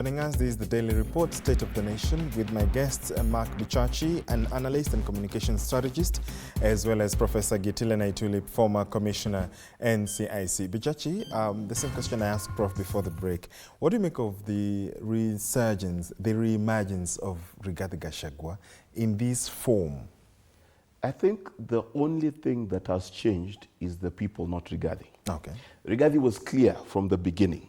Joining us, this is the Daily Report, State of the Nation, with my guests, Mark Bichachi, an analyst and communications strategist, as well as Professor Gitile Naituli, former commissioner, NCIC. Bichachi, the same question I asked Prof before the break. What do you make of the resurgence, the reemergence of Rigathi Gachagua in this form? I think the only thing that has changed is the people, not Rigathi. Okay. Rigathi was clear from the beginning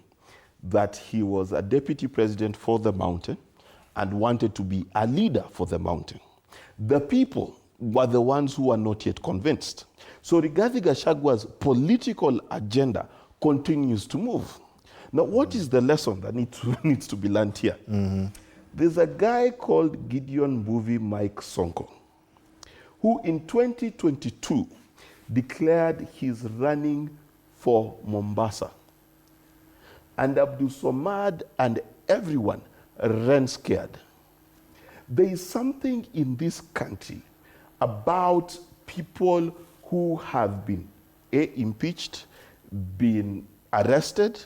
that he was a deputy president for the mountain and wanted to be a leader for the mountain. The people were the ones who were not yet convinced. So Rigathi Gachagua's political agenda continues to move. Now, what is the lesson that needs to be learned here? There's a guy called Gideon Mbuvi Mike Sonko, who in 2022 declared he's running for Mombasa. And Abdul Somad and everyone ran scared. There is something in this country about people who have been impeached, been arrested,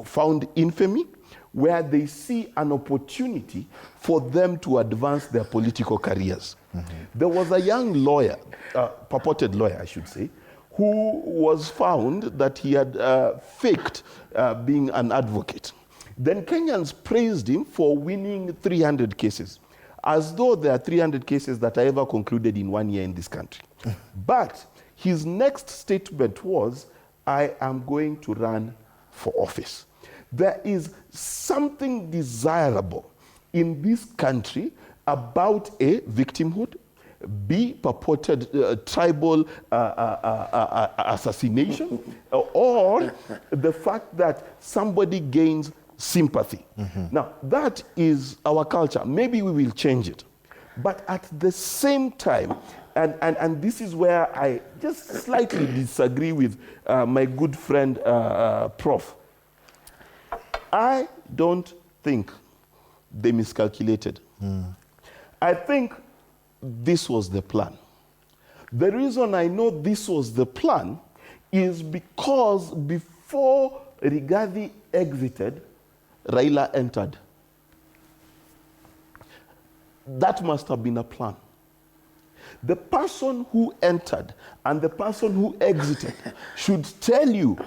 found infamy, where they see an opportunity for them to advance their political careers. There was a young lawyer, purported lawyer, I should say, who was found that he had faked being an advocate. Then Kenyans praised him for winning 300 cases, as though there are 300 cases that are ever concluded in 1 year in this country. But his next statement was, I am going to run for office. There is something desirable in this country about A, victimhood, B, purported tribal assassination, or the fact that somebody gains sympathy. Now, that is our culture. Maybe we will change it. But at the same time, and this is where I just slightly disagree with my good friend, Prof. I don't think they miscalculated. I think this was the plan. The reason I know this was the plan is because before Rigathi exited, Raila entered. That must have been a plan. The person who entered and the person who exited should tell you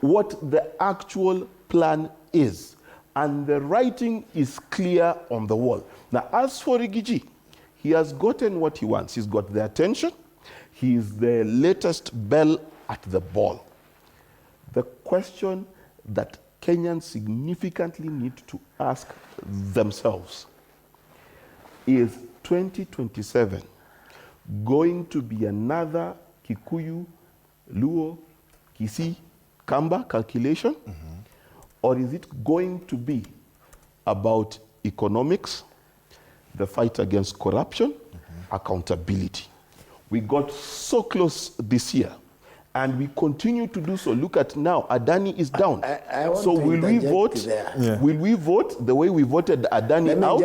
what the actual plan is. And the writing is clear on the wall. Now, as for Rigiji, he has gotten what he wants. He's got the attention. He is the latest bell at the ball. The question that Kenyans significantly need to ask themselves is 2027 going to be another Kikuyu, Luo, Kisii, Kamba calculation? Or is it going to be about economics, the fight against corruption, accountability? We got so close this year, and we continue to do so. Look at now, Adani is down. So will we vote? Yeah. Will we vote the way we voted Adani out,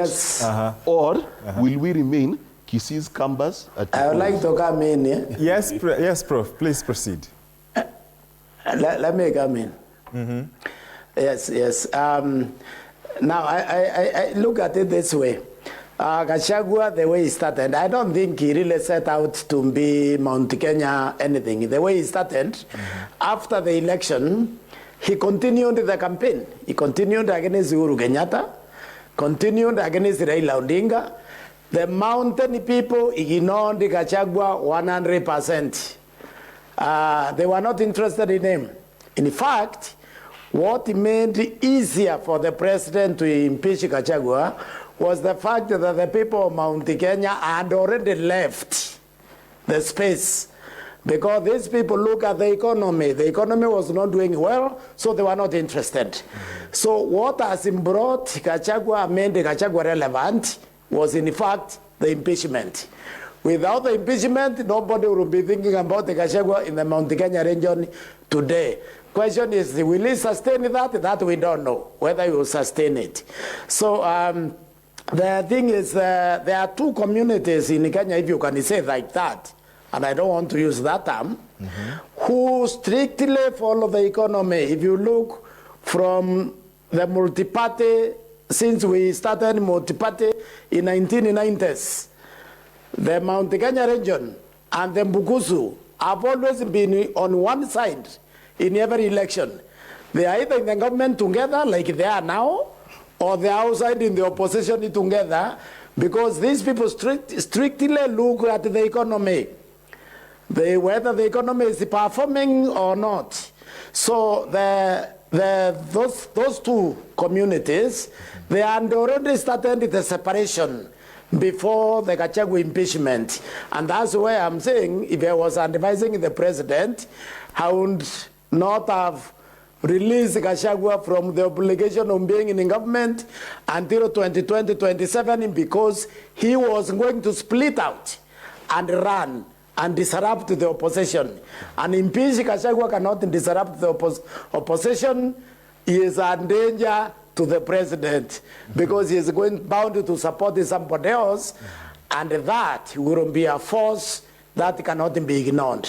or will we remain Kisii's Kambas? I would like to come in. Yeah? Yes, Prof. Please proceed. Let me come in. Yes. Now, I look at it this way. Gachagua, the way he started, I don't think he really set out to be Mount Kenya anything. The way he started, after the election, he continued the campaign. He continued against Uhuru Kenyatta, continued against Raila Odinga. The mountain people ignored Gachagua 100%. They were not interested in him. In fact, what made it easier for the president to impeach Gachagua was the fact that the people of Mount Kenya had already left the space, because these people look at the economy. The economy was not doing well, so they were not interested. So what has brought Gachagua, made Gachagua relevant, was in fact the impeachment. Without the impeachment, nobody would be thinking about the Gachagua in the Mount Kenya region today. Question is, will he sustain that? That we don't know, whether he will sustain it. So the thing is, there are two communities in Kenya, if you can say like that, and I don't want to use that term, who strictly follow the economy. If you look from the multi-party since we started multi-party in 1990s. The Mount Kenya region and the Mbukusu have always been on one side in every election. They are either in the government together, like they are now, or they are outside in the opposition together, because these people strictly look at the economy, whether the economy is performing or not. So those two communities, they had already started the separation before the Gachagua impeachment. And that's why I'm saying, if I was advising the president, I would not have released Gachagua from the obligation of being in government until 2020-27, because he was going to split out and run and disrupt the opposition. And impeach Gachagua cannot disrupt the opposition. He is a danger to the president, because he is bound to support somebody else, and that will be a force that cannot be ignored.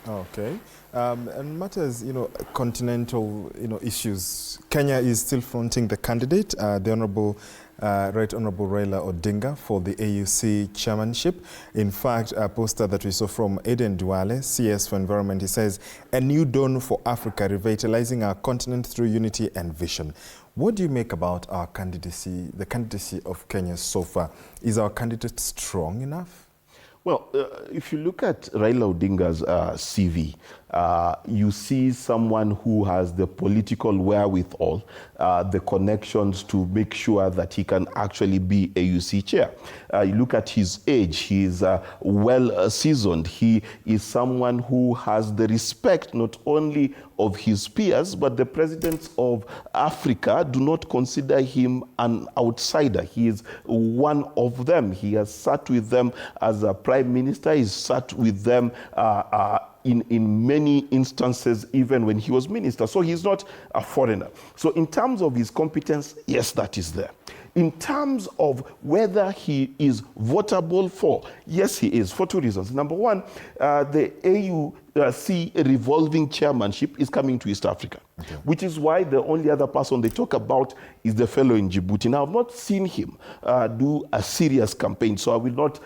Okay. And matters, continental, issues. Kenya is still fronting the candidate, the Honorable Raila Odinga, for the AUC chairmanship. In fact, a poster that we saw from Aden Duale, CS for Environment, he says, "A new dawn for Africa, revitalizing our continent through unity and vision." What do you make about our candidacy, the candidacy of Kenya so far? Is our candidate strong enough? Well, if you look at Raila Odinga's CV, you see someone who has the political wherewithal, the connections to make sure that he can actually be AUC chair. You look at his age, he is well seasoned. He is someone who has the respect not only of his peers, but the presidents of Africa do not consider him an outsider. He is one of them. He has sat with them as a prime minister. He's sat with them in many instances, even when he was minister. So he's not a foreigner. So in terms of his competence, yes, that is there. In terms of whether he is votable for, yes, he is, for two reasons. Number one, the AUC revolving chairmanship is coming to East Africa, which is why the only other person they talk about is the fellow in Djibouti. Now, I've not seen him do a serious campaign, so I will not.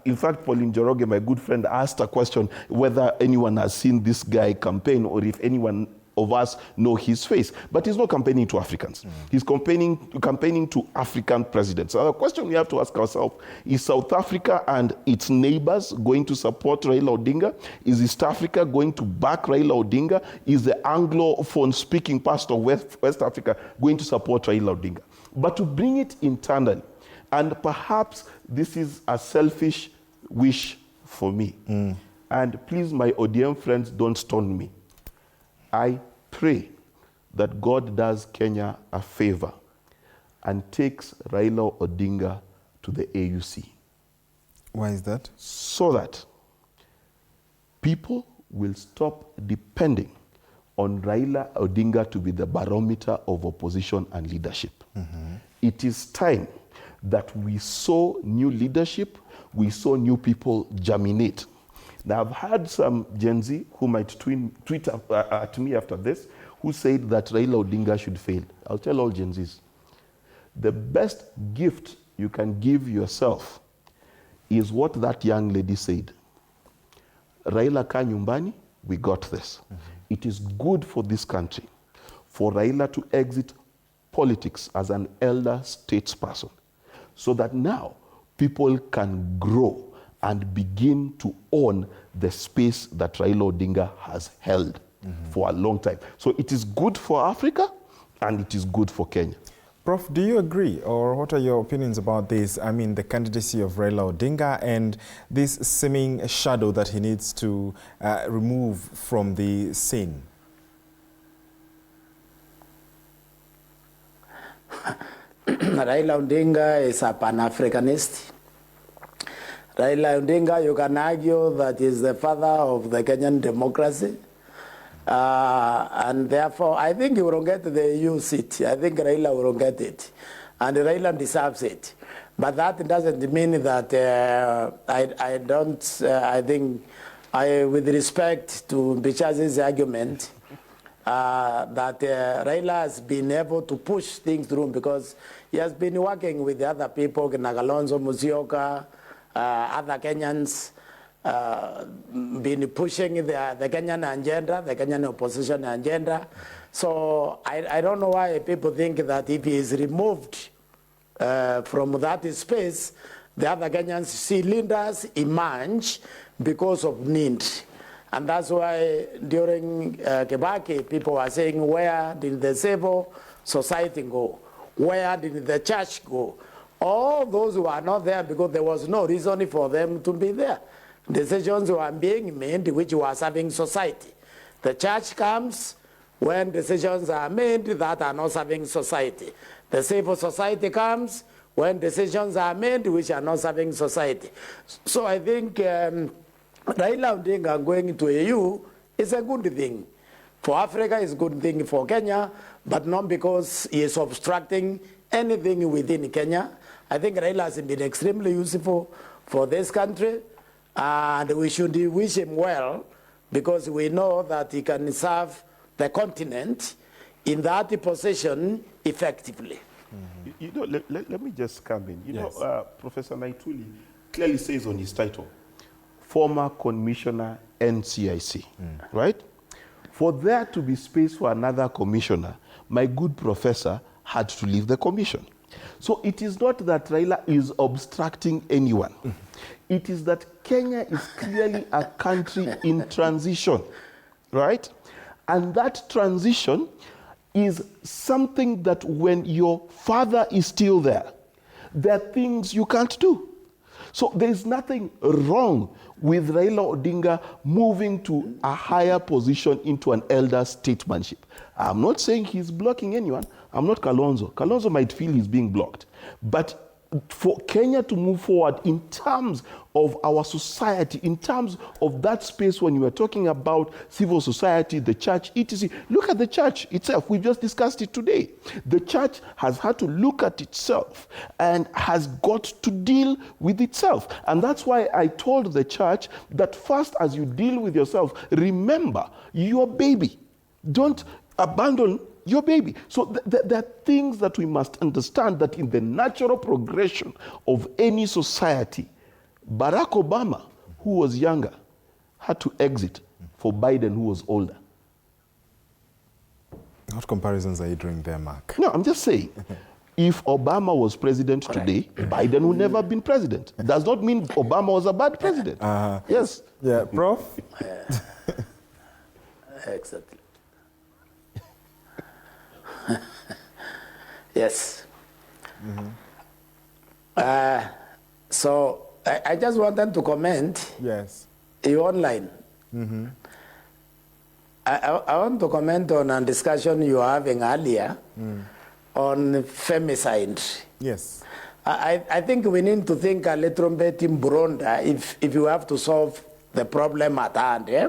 In fact, Pauline Joroge, my good friend, asked a question whether anyone has seen this guy campaign or if anyone of us know his face, but he's not campaigning to Africans. He's campaigning to African presidents. So the question we have to ask ourselves, is South Africa and its neighbors going to support Raila Odinga? Is East Africa going to back Raila Odinga? Is the Anglophone speaking part of West Africa going to support Raila Odinga? But to bring it internally, and perhaps this is a selfish wish for me, and please, my ODM friends, don't stone me. I pray that God does Kenya a favor and takes Raila Odinga to the AUC. Why is that? So that people will stop depending on Raila Odinga to be the barometer of opposition and leadership. It is time that we saw new leadership, we saw new people germinate. Now, I've had some Gen Z who might tweet at me after this, who said that Raila Odinga should fail. I'll tell all Gen Zs, the best gift you can give yourself is what that young lady said. Raila ka nyumbani, we got this. It is good for this country for Raila to exit politics as an elder statesperson, so that now people can grow and begin to own the space that Raila Odinga has held for a long time. So it is good for Africa and it is good for Kenya. Prof, do you agree, or what are your opinions about this? I mean, the candidacy of Raila Odinga and this seeming shadow that he needs to remove from the scene? Raila Odinga is a Pan-Africanist. Raila Odinga, you can argue that he's the father of the Kenyan democracy. And therefore, I think he will get the EU seat. I think Raila will get it. And Raila deserves it. But that doesn't mean that I think, with respect to Bichachi's argument, that Raila has been able to push things through because he has been working with the other people, Nagalonzo, Musyoka, other Kenyans, been pushing the Kenyan agenda, the Kenyan opposition agenda. So I don't know why people think that if he is removed from that space, the other Kenyans see leaders emerge because of need. And that's why during Kibaki, people were saying, where did the civil society go? Where did the church go? All those who are not there because there was no reason for them to be there. Decisions were being made which were serving society. The church comes when decisions are made that are not serving society. The civil society comes when decisions are made which are not serving society. So I think Raila Odinga going to AU is a good thing. For Africa, it's a good thing for Kenya, but not because he is obstructing anything within Kenya. I think Raila has been extremely useful for this country, and we should wish him well because we know that he can serve the continent in that position effectively. Mm-hmm. You know, let me just come in. You yes. know, Professor Naituli clearly says on his title, former commissioner NCIC, right? For there to be space for another commissioner, my good professor had to leave the commission. So it is not that Raila is obstructing anyone. It is that Kenya is clearly a country in transition, right? And that transition is something that when your father is still there are things you can't do. So there is nothing wrong with Raila Odinga moving to a higher position into an elder statesmanship. I'm not saying he's blocking anyone. I'm not Kalonzo. Kalonzo might feel he's being blocked. But for Kenya to move forward in terms of our society, in terms of that space when you are talking about civil society, the church, etc. Look at the church itself. We just discussed it today. The church has had to look at itself and has got to deal with itself. And that's why I told the church that first, as you deal with yourself, remember your baby. Don't abandon your baby. So there are things that we must understand that in the natural progression of any society, Barack Obama, who was younger, had to exit for Biden, who was older. What comparisons are you drawing there, Mark? No, I'm just saying, if Obama was president today, Biden would never have been president. Does not mean Obama was a bad president. Yes. Yeah, Prof? Exactly. Yes. So I just wanted to comment. Yes. You online. I want to comment on a discussion you were having earlier on femicide. Yes. I think we need to think a little bit in broader if you have to solve the problem at hand. Yeah?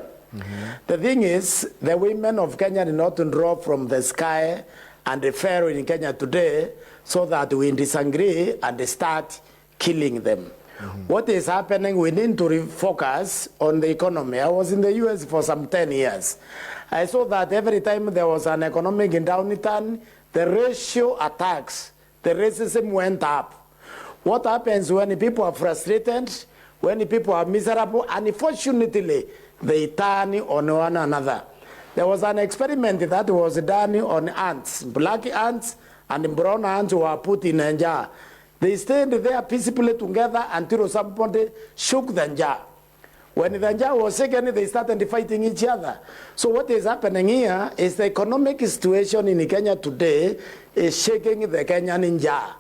The thing is, the women of Kenya did not drop from the sky and the Pharaoh in Kenya today so that we disagree and start killing them. What is happening, we need to refocus on the economy. I was in the US for some 10 years. I saw that every time there was an economic downturn, the ratio attacks, the racism went up. What happens when people are frustrated, when people are miserable, and unfortunately, they turn on one another. There was an experiment that was done on ants, black ants and brown ants were put in a jar. They stayed there peacefully together until somebody shook the jar. When the jar was shaken, they started fighting each other. So what is happening here is the economic situation in Kenya today is shaking the Kenyan jar.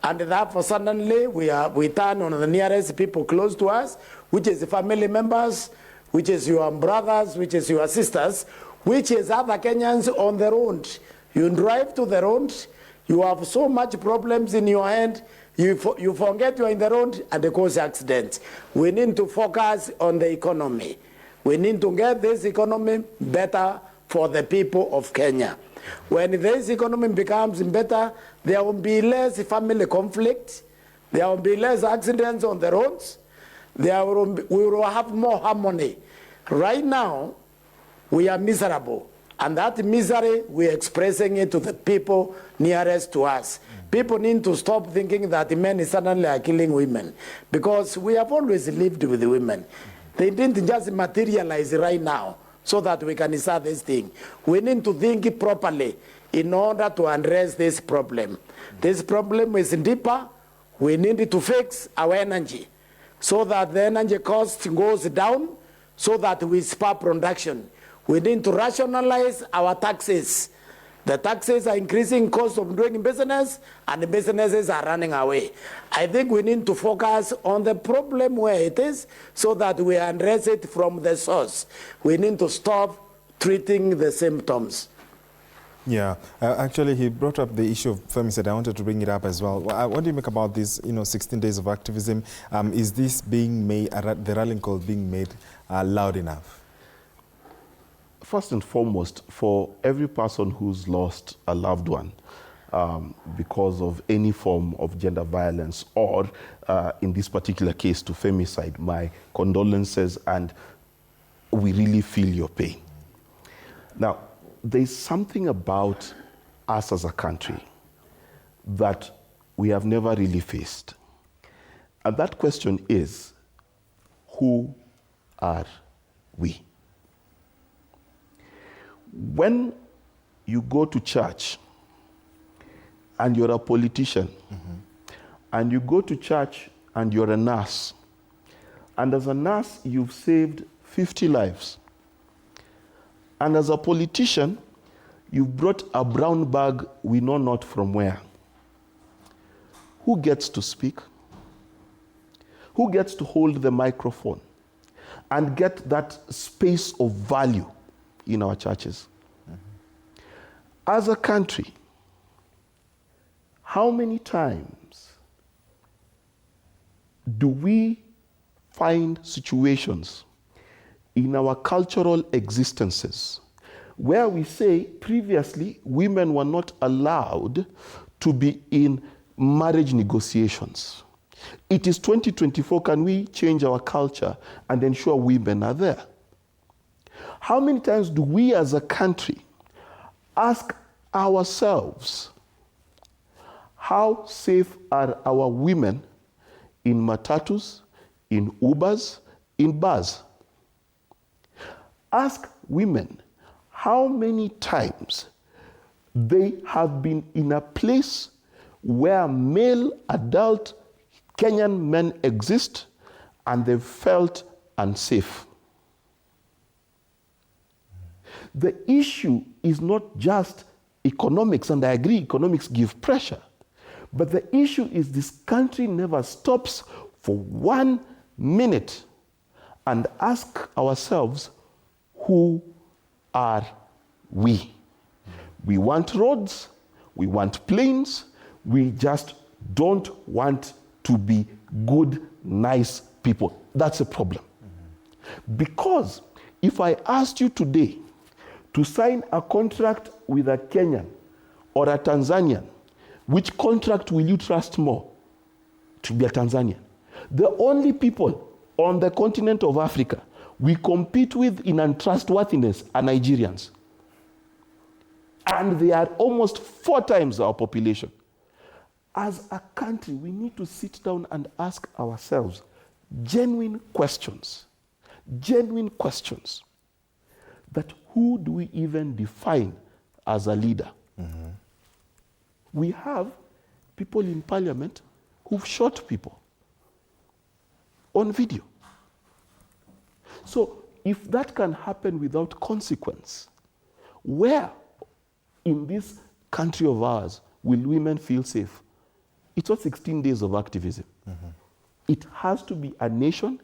And therefore suddenly we turn on the nearest people close to us, which is the family members, which is your brothers, which is your sisters, which is other Kenyans on the road. You drive to the road, you have so much problems in your hand, you forget you're in the road and they cause accidents. We need to focus on the economy. We need to get this economy better for the people of Kenya. When this economy becomes better, there will be less family conflict, there will be less accidents on the roads, we will have more harmony. Right now, we are miserable. And that misery, we're expressing it to the people nearest to us. People need to stop thinking that men suddenly are killing women, because we have always lived with the women. They didn't just materialize right now so that we can start this thing. We need to think properly in order to address this problem. This problem is deeper. We need to fix our energy so that the energy cost goes down, so that we spur production. We need to rationalize our taxes. The taxes are increasing cost of doing business, and the businesses are running away. I think we need to focus on the problem where it is so that we address it from the source. We need to stop treating the symptoms. Yeah, actually, he brought up the issue of femicide. I wanted to bring it up as well. What do you make about this, 16 days of activism? Is this being made, the rallying call being made loud enough? First and foremost, for every person who's lost a loved one because of any form of gender violence, or in this particular case to femicide, my condolences, and we really feel your pain. Now, there's something about us as a country that we have never really faced. And that question is, who are we? When you go to church and you're a politician, and you go to church and you're a nurse, and as a nurse you've saved 50 lives, and as a politician you've brought a brown bag we know not from where, who gets to speak? Who gets to hold the microphone and get that space of value in our churches? As a country, how many times do we find situations in our cultural existences where we say previously women were not allowed to be in marriage negotiations? It is 2024. Can we change our culture and ensure women are there? How many times do we as a country ask ourselves, how safe are our women in matatus, in Ubers, in bars? Ask women how many times they have been in a place where male adult Kenyan men exist and they felt unsafe. The issue is not just economics, and I agree economics give pressure, but the issue is this country never stops for 1 minute and ask ourselves, who are we? We want roads, we want planes, we just don't want to be good, nice people. That's a problem. Because if I asked you today to sign a contract with a Kenyan or a Tanzanian, which contract will you trust more? To be a Tanzanian. The only people on the continent of Africa we compete with in untrustworthiness are Nigerians. And they are almost 4 times our population. As a country, we need to sit down and ask ourselves genuine questions. Genuine questions. That who do we even define as a leader? We have people in parliament who've shot people on video. So if that can happen without consequence, where in this country of ours will women feel safe? It's not 16 days of activism. It has to be a nation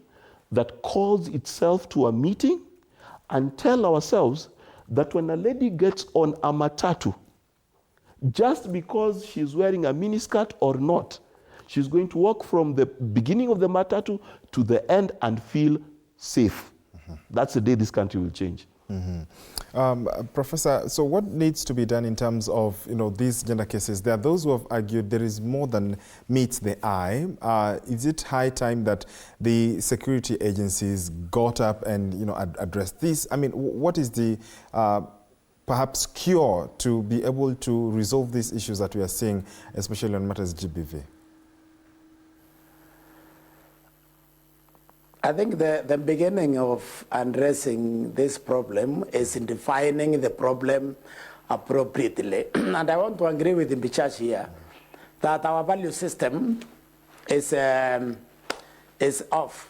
that calls itself to a meeting and tell ourselves that when a lady gets on a matatu, just because she's wearing a miniskirt or not, she's going to walk from the beginning of the matatu to the end and feel safe. That's the day this country will change. Professor, so what needs to be done in terms of these gender cases? There are those who have argued there is more than meets the eye. Is it high time that the security agencies got up and addressed this? I mean, what is the perhaps cure to be able to resolve these issues that we are seeing, especially on matters GBV? I think the beginning of addressing this problem is in defining the problem appropriately. And I want to agree with Bichachi here that our value system is off.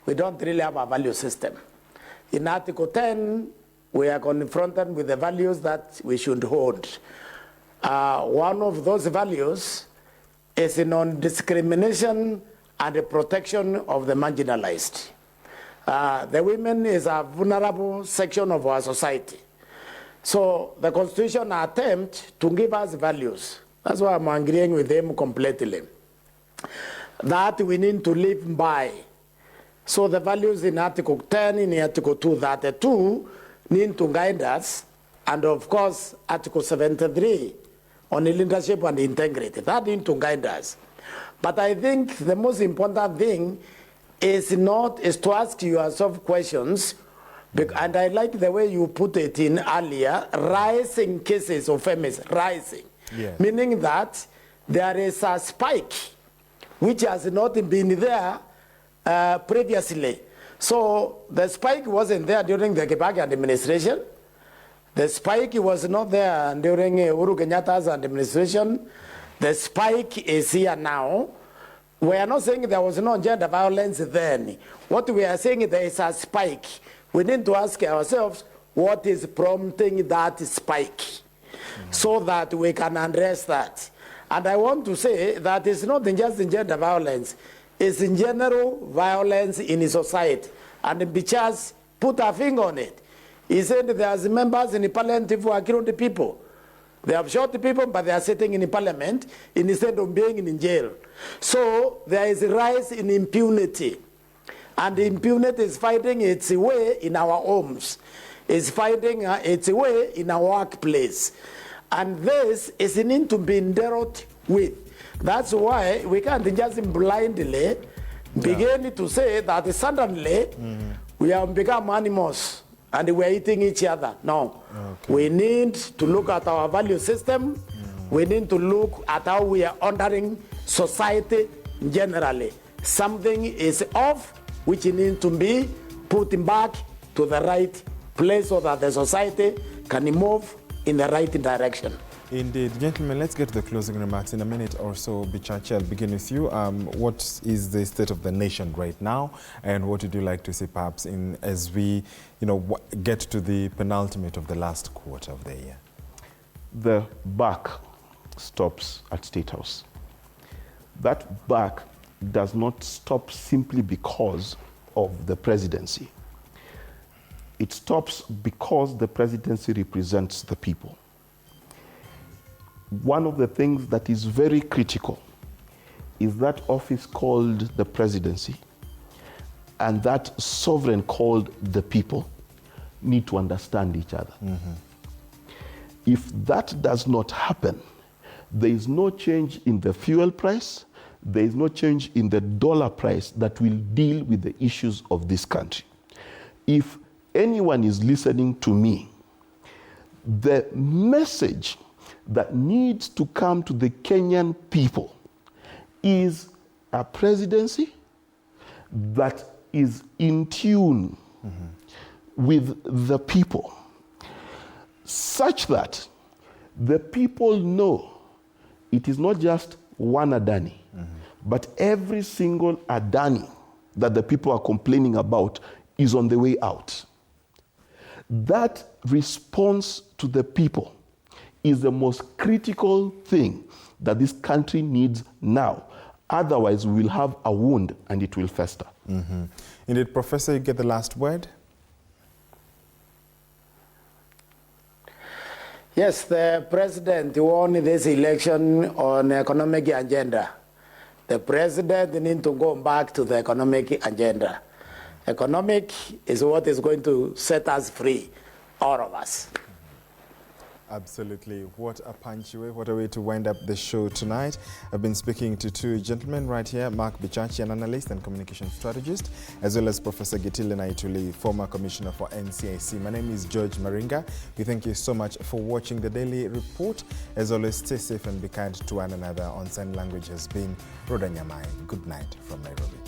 We don't really have a value system. In Article 10, we are confronted with the values that we should hold. One of those values is non-discrimination and the protection of the marginalized. The women is a vulnerable section of our society. So the Constitution attempts to give us values. That's why I'm agreeing with them completely. That we need to live by. So the values in Article 10, in Article 232 need to guide us. And of course, Article 73 on leadership and integrity, that need to guide us. But I think the most important thing is to ask yourself questions, and I like the way you put it in earlier, rising cases of FMS, rising. Yeah. Meaning that there is a spike which has not been there previously. So the spike wasn't there during the Kibaki administration. The spike was not there during Uhuru Kenyatta's administration. The spike is here now. We are not saying there was no gender violence then. What we are saying is there is a spike. We need to ask ourselves what is prompting that spike so that we can address that. And I want to say that it's not just in gender violence, it's in general violence in society. And Bichachi put a finger on it. He said there's members in the parliament who are killing the people. They have shot the people, but they are sitting in the parliament instead of being in jail. So there is a rise in impunity. And impunity is finding its way in our homes. It's finding its way in our workplace. And this is need to be dealt with. That's why we can't just blindly begin to say that suddenly we have become animals and we're eating each other. No. Okay. We need to look at our value system. We need to look at how we are honoring society generally. Something is off, which needs to be put back to the right place so that the society can move in the right direction. Indeed. Gentlemen, let's get to the closing remarks in a minute or so. Bichachi, I'll begin with you. What is the state of the nation right now, and what would you like to see perhaps as we get to the penultimate of the last quarter of the year? The buck stops at State House. That buck does not stop simply because of the presidency. It stops because the presidency represents the people. One of the things that is very critical is that office called the presidency and that sovereign called the people need to understand each other. If that does not happen, there is no change in the fuel price, there is no change in the dollar price that will deal with the issues of this country. If anyone is listening to me, the message that needs to come to the Kenyan people is a presidency that is in tune with the people, such that the people know it is not just one Adani, but every single Adani that the people are complaining about is on the way out. That response to the people is the most critical thing that this country needs now. Otherwise, we will have a wound and it will fester. Indeed, Professor, you get the last word. Yes, the president won this election on economic agenda. The president needs to go back to the economic agenda. Economic is what is going to set us free, all of us. Absolutely. What a punchy way, what a way to wind up the show tonight. I've been speaking to two gentlemen right here, Mark Bichachi, an analyst and communication strategist, as well as Professor Gitile Naituli, former commissioner for NCIC. My name is George Maringa. We thank you so much for watching the Daily Report. As always, stay safe and be kind to one another. On Sign Language has been Roda Nyamai. Good night from Nairobi.